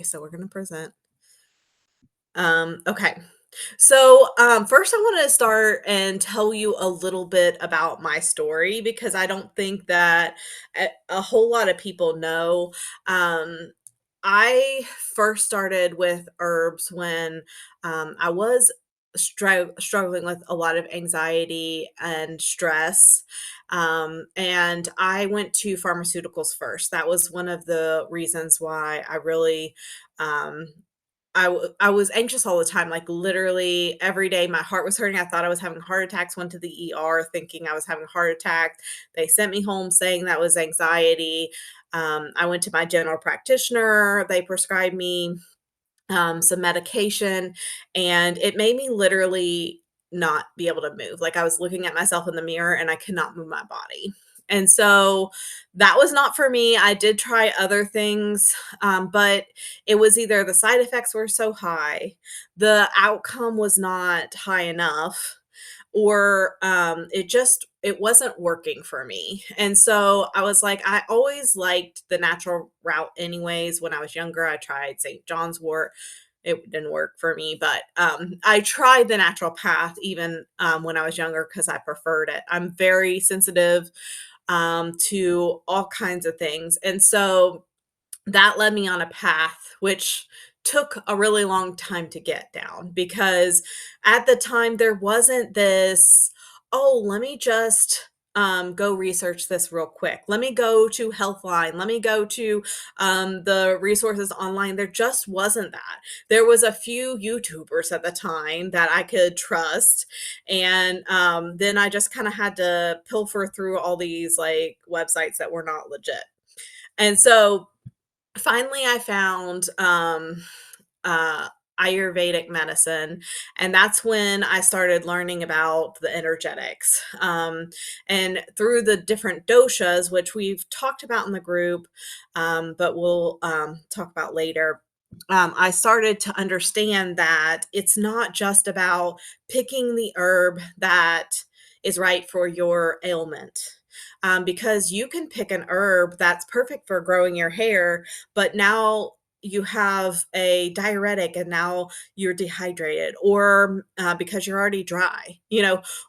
Okay, so we're gonna present. Okay. So, first I want to start and tell you a little bit about my story because I don't think that a whole lot of people know. Um, I first started with herbs when I was struggling with a lot of anxiety and stress. And I went to pharmaceuticals first. That was one of the reasons why I really um, I was anxious all the time, like, literally every day, my heart was hurting, I thought I was having heart attacks, went to the ER thinking I was having a heart attack. They sent me home saying that was anxiety. I went to my general practitioner, they prescribed me, some medication, and it made me literally not be able to move. Like I was looking at myself in the mirror and I could not move my body. And so that was not for me. I did try other things, but it was either the side effects were so high, the outcome was not high enough, or it wasn't working for me. And so I was like, I always liked the natural route anyways. When I was younger, I tried St. John's wort. It didn't work for me, but I tried the natural path even when I was younger because I preferred it. I'm very sensitive to all kinds of things. And so that led me on a path which took a really long time to get down because at the time there wasn't this, oh, let me just go research this real quick. Let me go to Healthline. Let me go to the resources online. There just wasn't that. There was a few YouTubers at the time that I could trust, and then I just kind of had to pilfer through all these like websites that were not legit. And so finally, I found, uh, Ayurvedic medicine, and that's when I started learning about the energetics. And through the different doshas, which we've talked about in the group, but we'll talk about later. I started to understand that it's not just about picking the herb that is right for your ailment. Because you can pick an herb that's perfect for growing your hair, but now you have a diuretic and now you're dehydrated, or because you're already dry,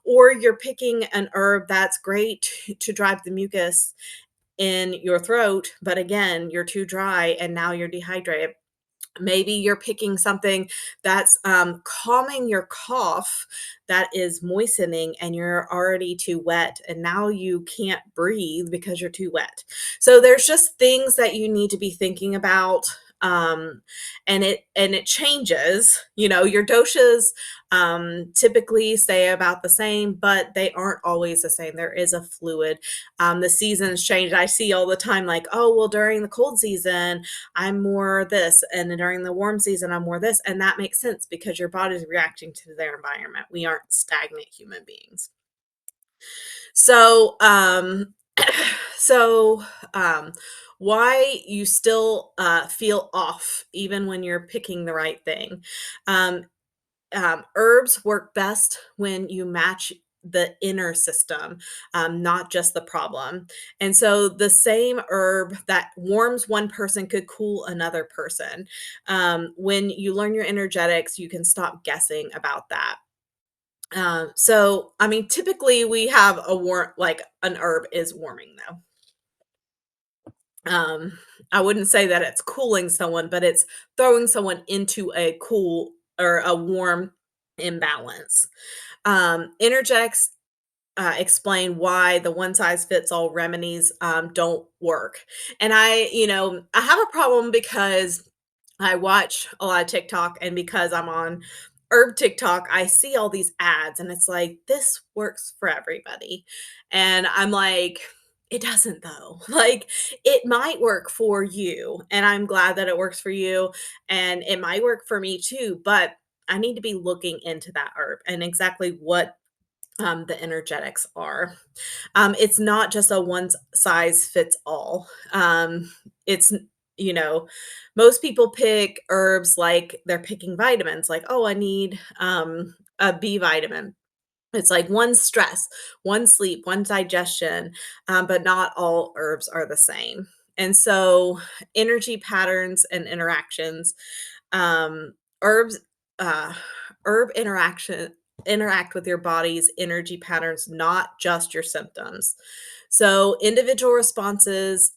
or you're picking an herb that's great to drive the mucus in your throat, but again, you're too dry and now you're dehydrated. Maybe you're picking something that's calming your cough, that is moistening, and you're already too wet, and now you can't breathe because you're too wet. So there's just things that you need to be thinking about. And it changes. Your doshas typically stay about the same, but they aren't always the same. There is a fluid. The seasons change. I see all the time, like, oh, well, during the cold season I'm more this, and then during the warm season, I'm more this. And that makes sense because your body's reacting to their environment. We aren't stagnant human beings. So, so, um, why you still feel off even when you're picking the right thing. Um, Herbs work best when you match the inner system, not just the problem. And so the same herb that warms one person could cool another person. When you learn your energetics, you can stop guessing about that. So, I mean, typically we have like an herb is warming though. Um, I wouldn't say that it's cooling someone, but it's throwing someone into a cool or a warm imbalance. Energetics explain why the one size fits all remedies don't work. And I have a problem because I watch a lot of TikTok, and because I'm on herb TikTok, I see all these ads, and it's like, this works for everybody. And I'm like, it doesn't though. Like, it might work for you, and I'm glad that it works for you, and it might work for me too, but I need to be looking into that herb and exactly what the energetics are. It's not just a one size fits all. It's, you know, most people pick herbs like they're picking vitamins, like, oh, I need a B vitamin. It's like one stress, one sleep, one digestion, but not all herbs are the same. And so energy patterns and interactions, um, herbs, uh, herb interaction interact with your body's energy patterns, not just your symptoms. So individual responses,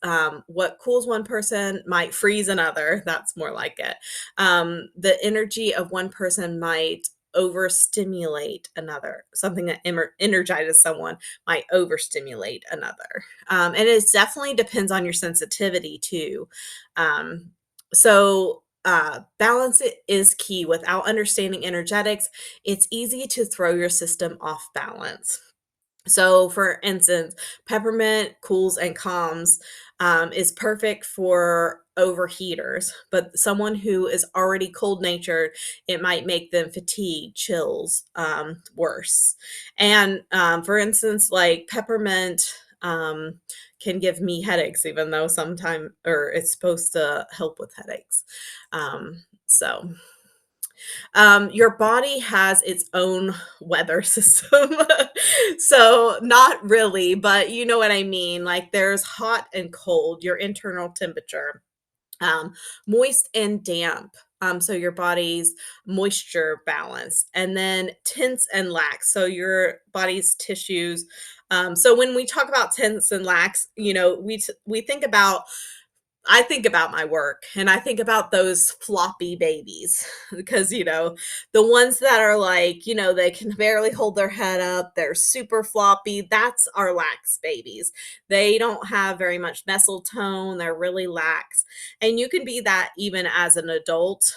what cools one person might freeze another. That's more like it. The energy of one person might overstimulate another. Something that energizes someone might overstimulate another. And it definitely depends on your sensitivity too. Balance is key. Without understanding energetics, it's easy to throw your system off balance. So, for instance, peppermint cools and calms, is perfect for overheaters, but someone who is already cold natured, it might make them fatigue, chills, worse. And for instance, like peppermint can give me headaches, even though sometimes, or it's supposed to help with headaches. So, your body has its own weather system. So, not really, but you know what I mean. Like there's hot and cold, your internal temperature, um, moist and damp. So your body's moisture balance, and then tense and lax. So your body's tissues. So when we talk about tense and lax, we think about, I think about my work and I think about those floppy babies because, the ones that are like, they can barely hold their head up, they're super floppy. That's our lax babies. They don't have very much nestle tone, they're really lax. And you can be that even as an adult.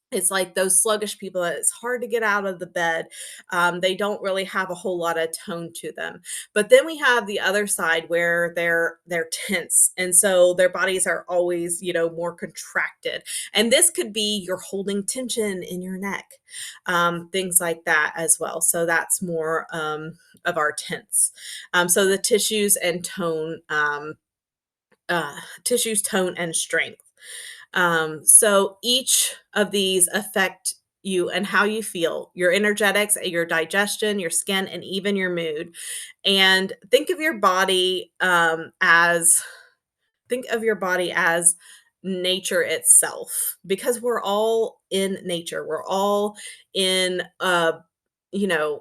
It's like those sluggish people that it's hard to get out of the bed. They don't really have a whole lot of tone to them. But then we have the other side where they're tense, and so their bodies are always, more contracted. And this could be you're holding tension in your neck, things like that as well. So that's more of our tense. So the tissues, tone, and strength. So each of these affect you and how you feel, your energetics, your digestion, your skin, and even your mood. And think of your body as nature itself, because we're all in nature. We're all in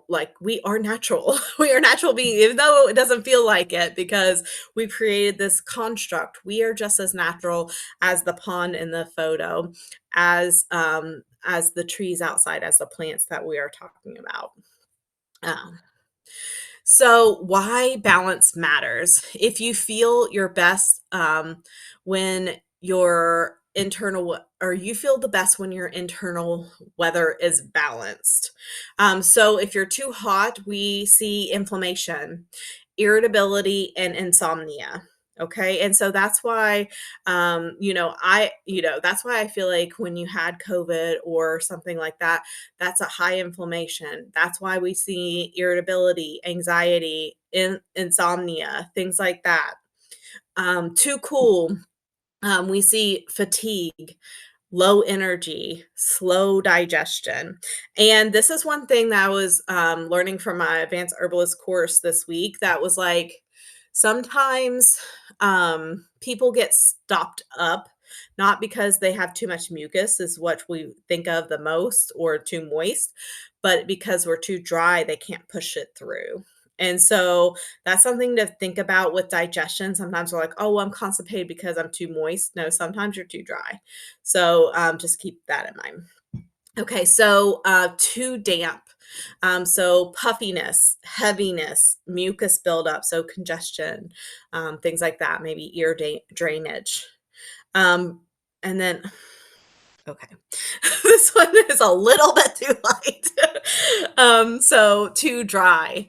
like we are natural. We are natural beings, even though it doesn't feel like it, because we created this construct. We are just as natural as the pond in the photo, as the trees outside, as the plants that we are talking about. Um, so, why balance matters. If you feel your best when your or you feel the best when your internal weather is balanced. So, if you're too hot, we see inflammation, irritability, and insomnia. Okay. And so that's why, that's why I feel like when you had COVID or something like that, that's a high inflammation. That's why we see irritability, anxiety, insomnia, things like that. Too cool, we see fatigue, low energy, slow digestion. And this is one thing that I was learning from my advanced herbalist course this week, that was like sometimes people get stopped up, not because they have too much mucus, is what we think of the most, or too moist, but because we're too dry, they can't push it through. And so that's something to think about with digestion. Sometimes we're like, oh, well, I'm constipated because I'm too moist. No, sometimes you're too dry. So just keep that in mind. Okay, so too damp. So puffiness, heaviness, mucus buildup, so congestion, things like that, maybe drainage. Um, and then Okay. This one is a little bit too light. So too dry.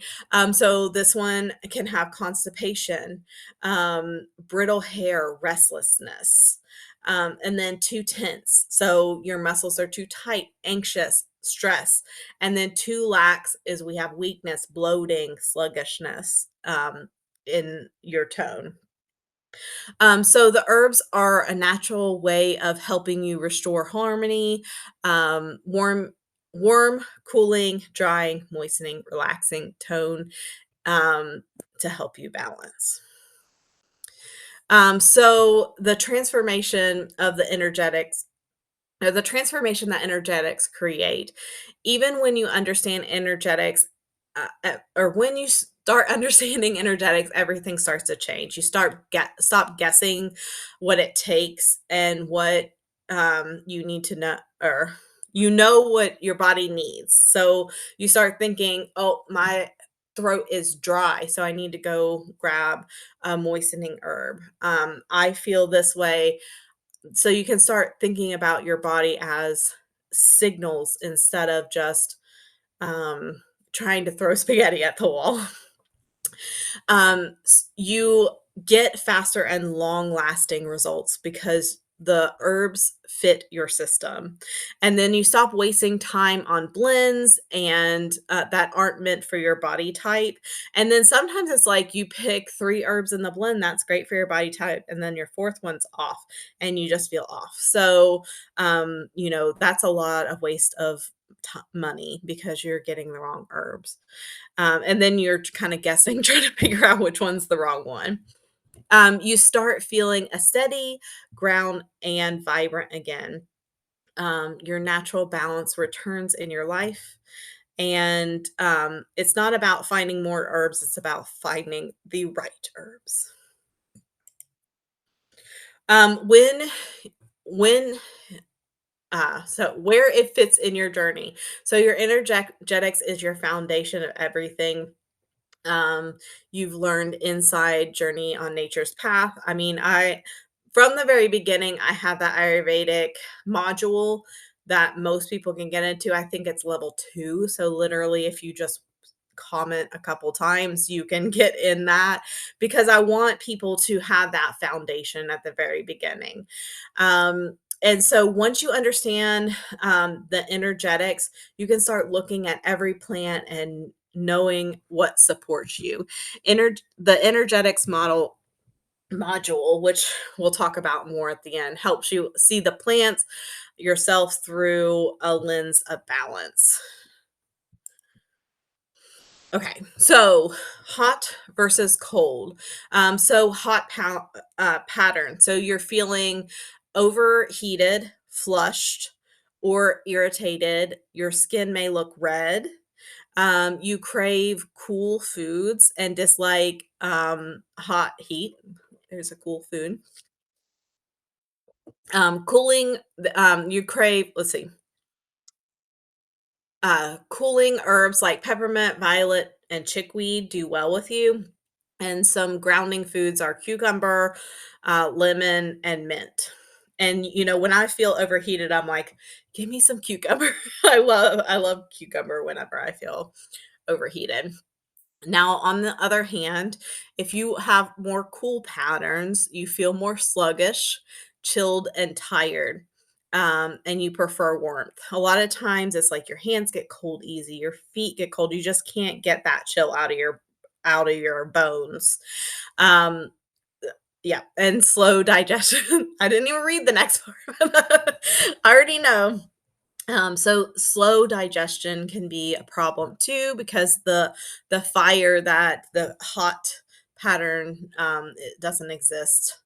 So this one can have constipation, brittle hair, restlessness, and then too tense. So your muscles are too tight, anxious, stress. And then too lax is we have weakness, bloating, sluggishness, in your tone. So the herbs are a natural way of helping you restore harmony, warm, cooling, drying, moistening, relaxing tone, um, to help you balance. So the transformation of the energetics the transformation that energetics create, even when you understand energetics, or when you start understanding energetics, everything starts to change. You stop guessing what it takes and what you need to know, or you know what your body needs. So you start thinking, oh, my throat is dry, so I need to go grab a moistening herb. I feel this way, so you can start thinking about your body as signals instead of just trying to throw spaghetti at the wall. You get faster and long lasting results because the herbs fit your system. And then you stop wasting time on blends and that aren't meant for your body type. And then sometimes it's like you pick three herbs in the blend that's great for your body type, and then your fourth one's off and you just feel off. So, that's a lot of waste of money because you're getting the wrong herbs. And then you're kind of guessing, trying to figure out which one's the wrong one. You start feeling a steady ground and vibrant again. Your natural balance returns in your life. And it's not about finding more herbs, it's about finding the right herbs. When so where it fits in your journey. So your energetics is your foundation of everything um, you've learned inside Journey on Nature's Path. I mean, I from the very beginning, I had that Ayurvedic module that most people can get into. I think it's level 2. So literally, if you just comment a couple times, you can get in that, because I want people to have that foundation at the very beginning. And so once you understand the energetics, you can start looking at every plant and knowing what supports you. The energetics module, which we'll talk about more at the end, helps you see the plants yourself through a lens of balance. Okay, so hot versus cold. So pattern. So you're feeling overheated, flushed, or irritated. Your skin may look red. You crave cool foods and dislike hot heat. There's a cool food. Cooling. You crave. Let's see. Cooling herbs like peppermint, violet, and chickweed do well with you. And some grounding foods are cucumber, lemon, and mint. And when I feel overheated, I'm like, give me some cucumber. I love cucumber whenever I feel overheated. Now, on the other hand, if you have more cool patterns, you feel more sluggish, chilled, and tired, and you prefer warmth. A lot of times, it's like your hands get cold easy, your feet get cold. You just can't get that chill out of your bones. Um, yeah, and slow digestion. I didn't even read the next part. I already know. So slow digestion can be a problem too, because the fire that the hot pattern it doesn't exist.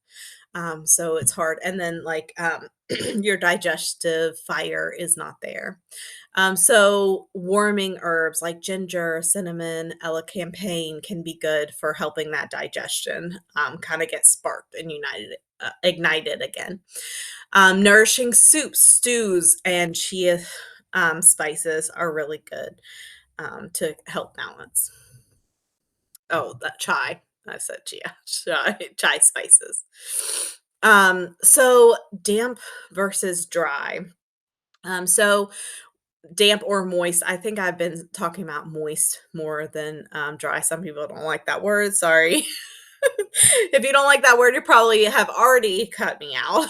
So it's hard. And then like your digestive fire is not there. So warming herbs like ginger, cinnamon, elecampane can be good for helping that digestion kind of get sparked and ignited again. Nourishing soups, stews, and chia spices are really good to help balance. Oh, that chai. I said chia. Chai spices. So damp versus dry. So damp or moist. I think I've been talking about moist more than dry. Some people don't like that word. Sorry. If you don't like that word, you probably have already cut me out.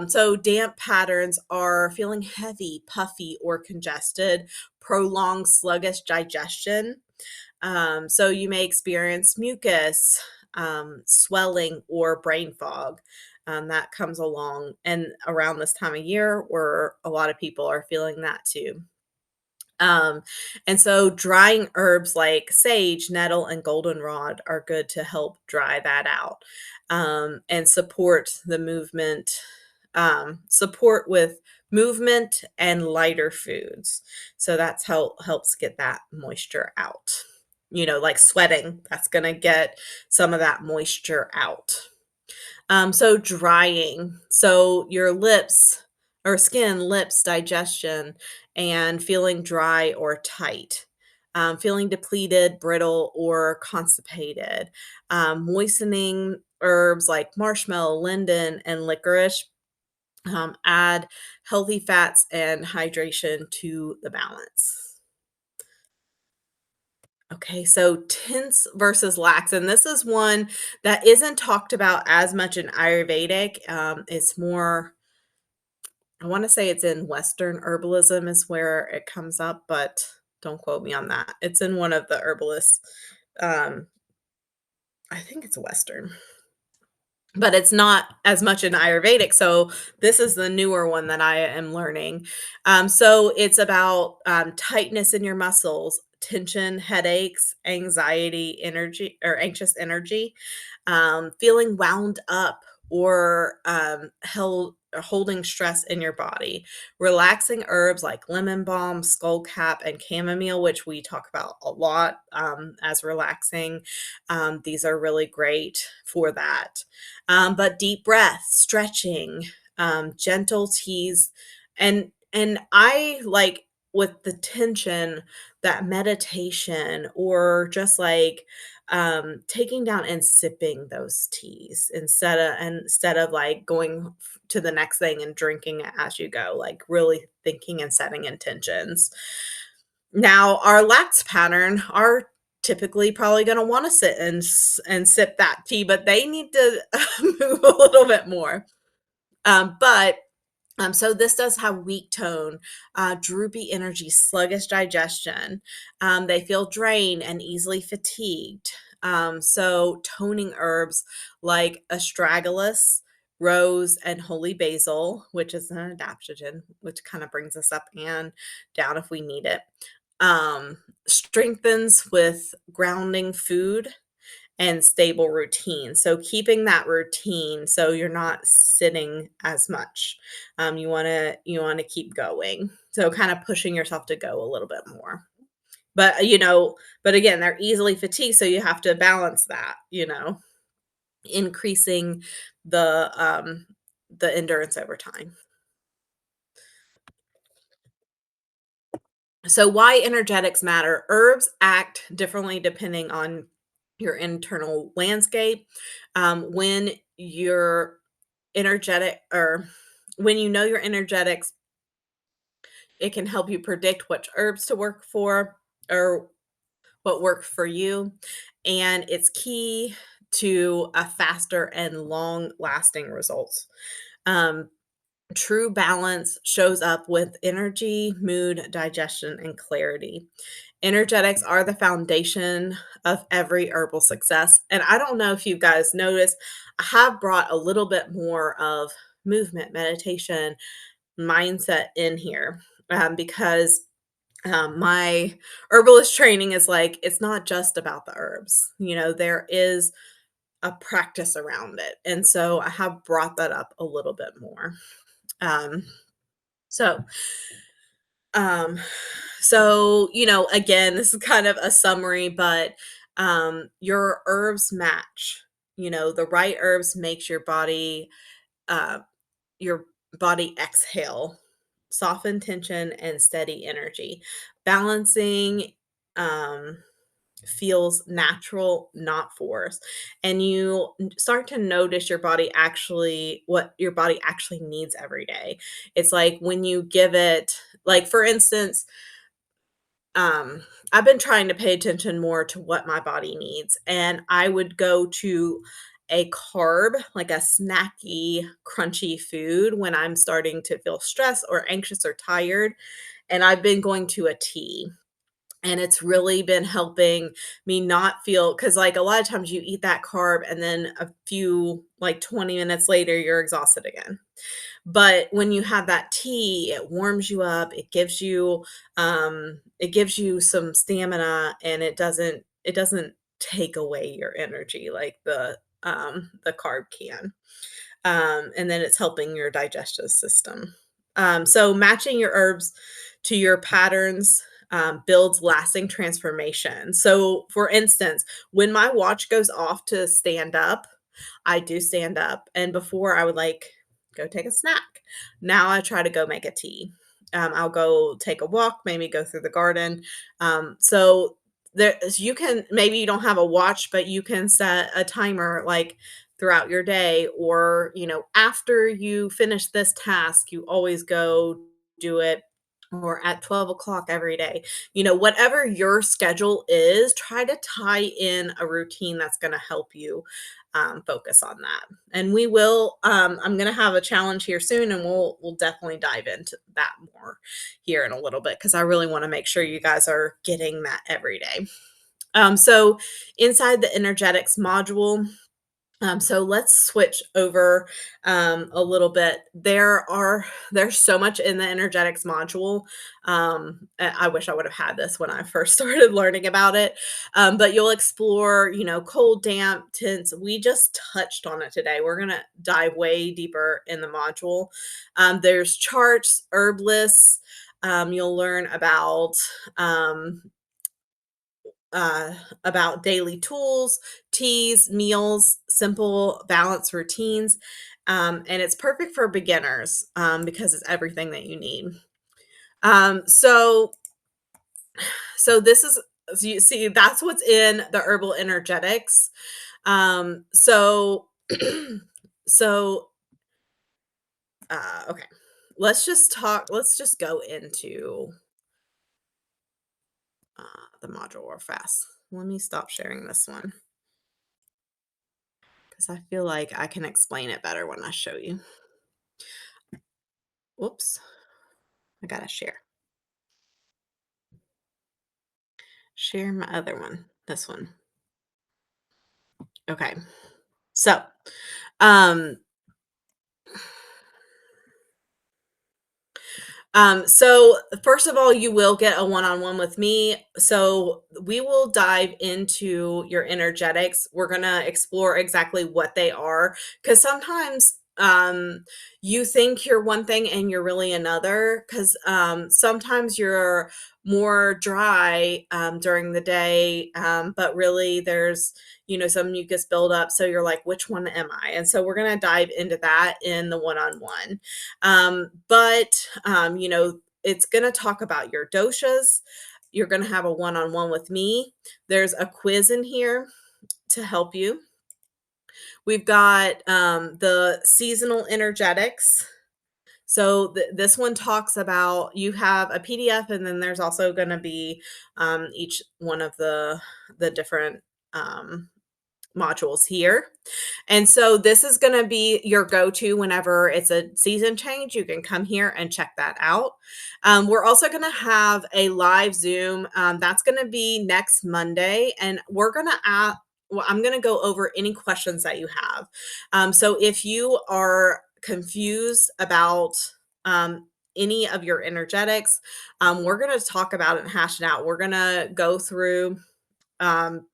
So damp patterns are feeling heavy, puffy, or congested, prolonged sluggish digestion. So you may experience mucus, swelling, or brain fog. That comes along and around this time of year where a lot of people are feeling that too. Um, and so drying herbs like sage, nettle, and goldenrod are good to help dry that out, and support the movement, support with movement and lighter foods. So that's how helps get that moisture out. Like sweating, that's going to get some of that moisture out. So drying. So your lips or skin, lips, digestion, and feeling dry or tight. Feeling depleted, brittle, or constipated. Moistening herbs like marshmallow, linden, and licorice add healthy fats and hydration to the balance. Okay, so tense versus lax, and this is one that isn't talked about as much in Ayurvedic. It's more, I want to say it's in Western herbalism is where it comes up, but don't quote me on that. It's in one of the herbalists. Um, I think it's Western. But it's not as much in Ayurvedic, so this is the newer one that I am learning. So it's about, tightness in your muscles, tension, headaches, anxiety, energy or anxious energy, feeling wound up or, held or holding stress in your body. Relaxing herbs like lemon balm, skullcap, and chamomile, which we talk about a lot, as relaxing. These are really great for that. But deep breath, stretching, gentle teas, and I like with the tension, that meditation or just like taking down and sipping those teas instead of like going to the next thing and drinking it as you go, like really thinking and setting intentions. Now, our lax pattern are typically probably gonna wanna sit and sip that tea, but they need to move a little bit more. So this does have weak tone, droopy energy, sluggish digestion. They feel drained and easily fatigued. So toning herbs like astragalus, rose, and holy basil, which is an adaptogen, which kind of brings us up and down if we need it. Strengthens with grounding food and stable routine. So keeping that routine so you're not sitting as much. You want to keep going. So kind of pushing yourself to go a little bit more. But but again, they're easily fatigued, so you have to balance that, increasing the endurance over time. So why energetics matter. Herbs act differently depending on your internal landscape. When you're energetic or when you know your energetics, it can help you predict which herbs to work for or what work for you. And it's key to a faster and long lasting results. Um, True balance shows up with energy, mood, digestion, and clarity. Energetics are the foundation of every herbal success. And I don't know if you guys noticed, I have brought a little bit more of movement, meditation, mindset in here because my herbalist training is like, it's not just about the herbs. There is a practice around it. And so I have brought that up a little bit more. Um, so, um, again, this is kind of a summary, but your herbs match. The right herbs makes uh, your body exhale, soften tension, and steady energy. Balancing um, feels natural, not forced. And you start to notice what your body actually needs every day. It's like when you give it, like for instance, um, I've been trying to pay attention more to what my body needs. And I would go to a carb, like a snacky, crunchy food when I'm starting to feel stressed or anxious or tired. And I've been going to a tea. and it's really been helping me not feel, because like a lot of times you eat that carb and then a few like 20 minutes later you're exhausted again. But when you have that tea, it warms you up, it gives you some stamina, and it doesn't take away your energy like the carb can. And then it's helping your digestive system. So matching your herbs to your patterns builds lasting transformation. So, for instance, when my watch goes off to stand up, I do stand up, and before I would like go take a snack. Now I try to go make a tea. I'll go take a walk, maybe go through the garden. So there, you can, maybe you don't have a watch, but you can set a timer like throughout your day, or after you finish this task, you always go do it, or at 12 o'clock every day. Whatever your schedule is, try to tie in a routine that's going to help you focus on that. And I'm going to have a challenge here soon, and we'll definitely dive into that more here in a little bit, because I really want to make sure you guys are getting that every day. So inside the energetics module, so let's switch over a little bit. There's so much in the energetics module. I wish I would have had this when I first started learning about it. But you'll explore, cold, damp, tints. We just touched on it today. We're gonna dive way deeper in the module. There's charts, herb lists. You'll learn um, about daily tools, teas, meals, simple balance routines. And it's perfect for beginners because it's everything that you need. Um, so, so this is, so you see, that's what's in the herbal energetics. So, so, okay, let's just go into the module real fast. Let me stop sharing this one, because I feel like I can explain it better when I show you. Whoops, I gotta share my other one, this one. Okay. So, um, so first of all, you will get a one-on-one with me. So we will dive into your energetics. We're gonna explore exactly what they are, because sometimes you think you're one thing and you're really another. Because sometimes you're more dry during the day, but really there's some mucus buildup. So you're like, which one am I? And so we're gonna dive into that in the one-on-one. It's going to talk about your doshas. You're going to have a one on one with me. There's a quiz in here to help you. We've got the seasonal energetics. So this one talks about, you have a PDF, and then there's also going to be each one of the different modules here. And so this is going to be your go-to whenever it's a season change. You can come here and check that out. We're also going to have a live Zoom. That's going to be next Monday, and I'm going to go over any questions that you have. So if you are confused about any of your energetics, we're going to talk about it and hash it out. We're going to go through um,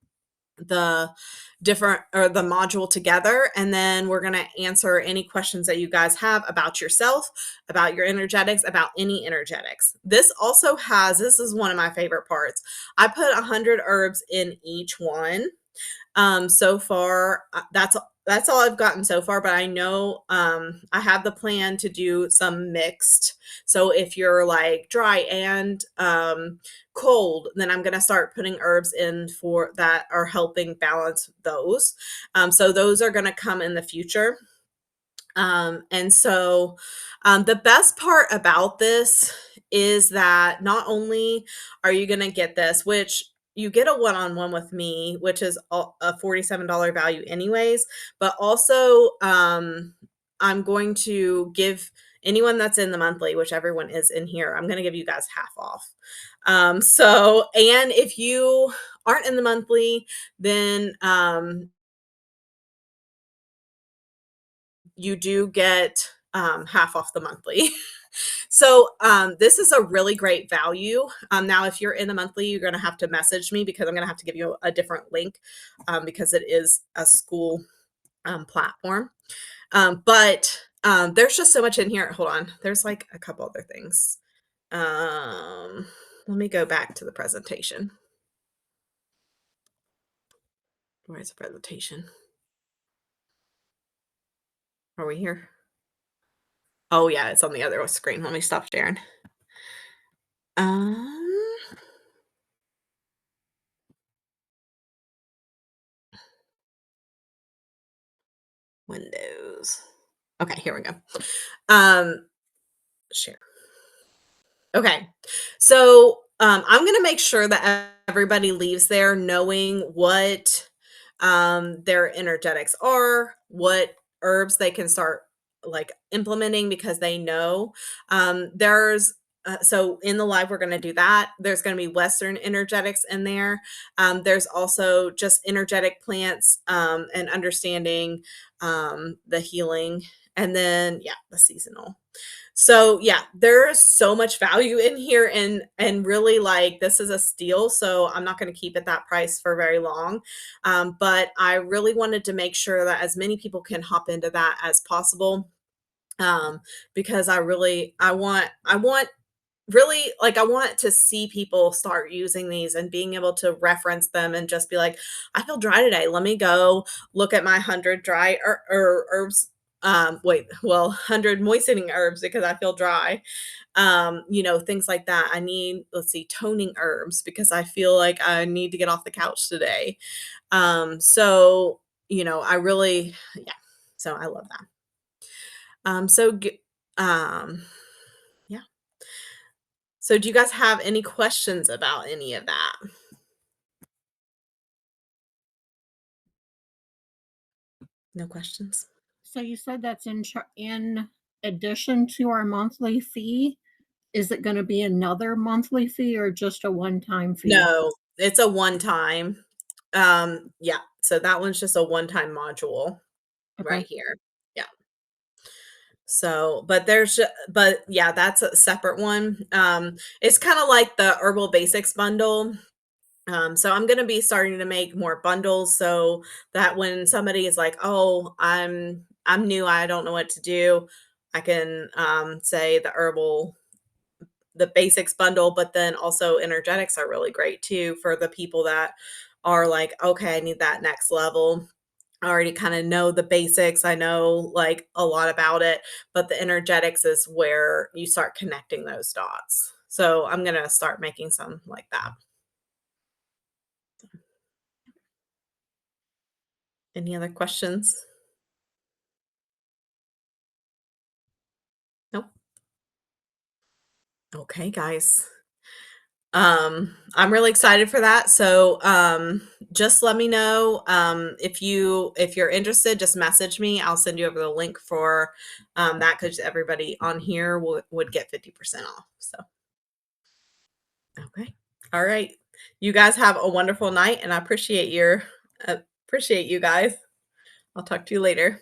the the module together, and then we're going to answer any questions that you guys have about yourself, about your energetics, about any energetics. This is one of my favorite parts. I put 100 herbs in each one. So far, that's all I've gotten so far, but I know I have the plan to do some mixed. So if you're like dry and cold, then I'm going to start putting herbs in for that are helping balance those. So those are going to come in the future. The best part about this is that not only are you going to get this, which you get a one-on-one with me, which is a $47 value anyways, but also I'm going to give anyone that's in the monthly, which everyone is in here, I'm gonna give you guys half off. And if you aren't in the monthly, then you do get half off the monthly. So this is a really great value. Now, if you're in the monthly, you're going to have to message me because I'm going to have to give you a different link because it is a school platform. But there's just so much in here. Hold on. There's like a couple other things. Um, Let me go back to the presentation. Where's the presentation? Are we here? Oh, yeah, it's on the other screen. Let me stop sharing. Um, Windows. Okay, here we go. Um, Share. Okay. So, I'm gonna make sure that everybody leaves there knowing what, their energetics are, what herbs they can start, like, implementing because they know. So in the live, we're gonna do that. There's gonna be Western energetics in there. There's also just energetic plants, and understanding, the healing, and then, yeah, the seasonal. So, yeah, there's so much value in here and really, like, this is a steal, so I'm not gonna keep it that price for very long, but I really wanted to make sure that as many people can hop into that as possible, um, because I want really, like, I want to see people start using these and being able to reference them and just be like, "I feel dry today. Let me go look at my 100 dry herbs, wait, well, 100 moistening herbs because I feel dry." Things like that. I need, let's see, toning herbs because I feel like I need to get off the couch today. So, I really, yeah, so I love that. Um, so, g um, yeah. So do you guys have any questions about any of that? No questions? So you said that's in addition to our monthly fee? Is it gonna be another monthly fee or just a one-time fee? No, it's a one-time. Yeah, so that one's just a one-time module Okay, right here. Yeah. So, but yeah, that's a separate one. It's kinda like the Herbal Basics bundle. So I'm gonna be starting to make more bundles so that when somebody is like, "Oh, I'm new, I don't know what to do," I can, say the basics bundle, but then also energetics are really great too for the people that are like, "Okay, I need that next level." I already kinda know the basics, I know, like, a lot about it, but the energetics is where you start connecting those dots. So I'm gonna start making some like that. Any other questions? Nope. Okay, guys. I'm really excited for that. So, just let me know if you're interested. Just message me. I'll send you over the link for that because everybody on here would get 50% off. So, okay, all right. You guys have a wonderful night, and I appreciate you guys. I'll talk to you later.